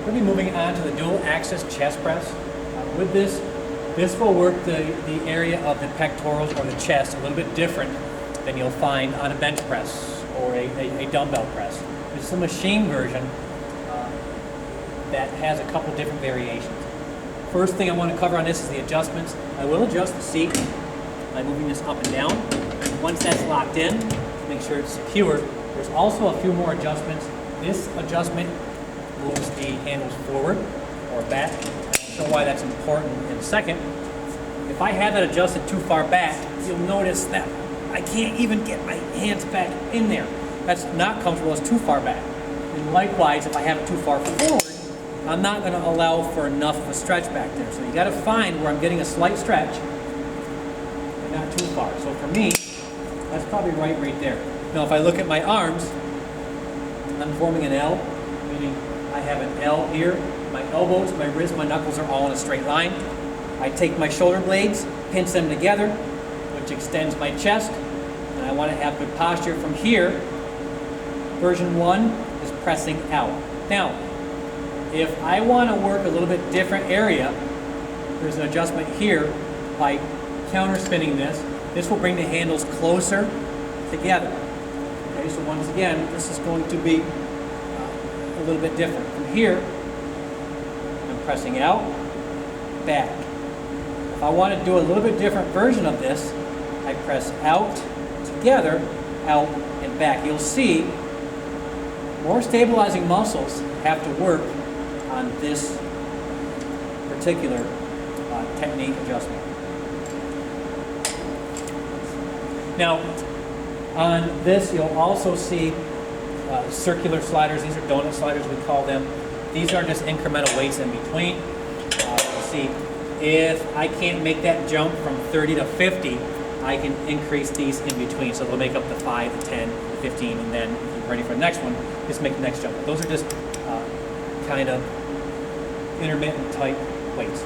We'll be moving on to the dual axis chest press. With this will work the area of the pectorals or the chest a little bit different than you'll find on a bench press or a dumbbell press. It's a machine version that has a couple different variations. First thing I want to cover on this is the adjustments. I will adjust the seat by moving this up and down. Once that's locked in, make sure it's secure. There's also a few more adjustments. This adjustment moves the handles forward or back. I'll show why that's important in a second. If I have that adjusted too far back, you'll notice that I can't even get my hands back in there. That's not comfortable, it's too far back. And likewise, if I have it too far forward, I'm not going to allow for enough of a stretch back there. So you got to find where I'm getting a slight stretch and not too far. So for me, that's probably right there. Now if I look at my arms, I'm forming an L, meaning I have an L here. My elbows, my wrists, my knuckles are all in a straight line. I take my shoulder blades, pinch them together, which extends my chest, and I want to have good posture from here. Version 1 is pressing out. Now, if I want to work a little bit different area, there's an adjustment here by counter spinning this. This will bring the handles closer together. Okay, so once again, this is going to be a little bit different. From here, I'm pressing out, back. If I want to do a little bit different version of this, I press out, together, out, and back. You'll see more stabilizing muscles have to work on this particular technique adjustment. Now, on this, you'll also see circular sliders. These are donut sliders, we call them. These are just incremental weights in between. You'll see, if I can't make that jump from 30 to 50, I can increase these in between. So they'll make up the 5, the 10, the 15, and then if you're ready for the next one, just make the next jump. Those are just kind of intermittent type weights.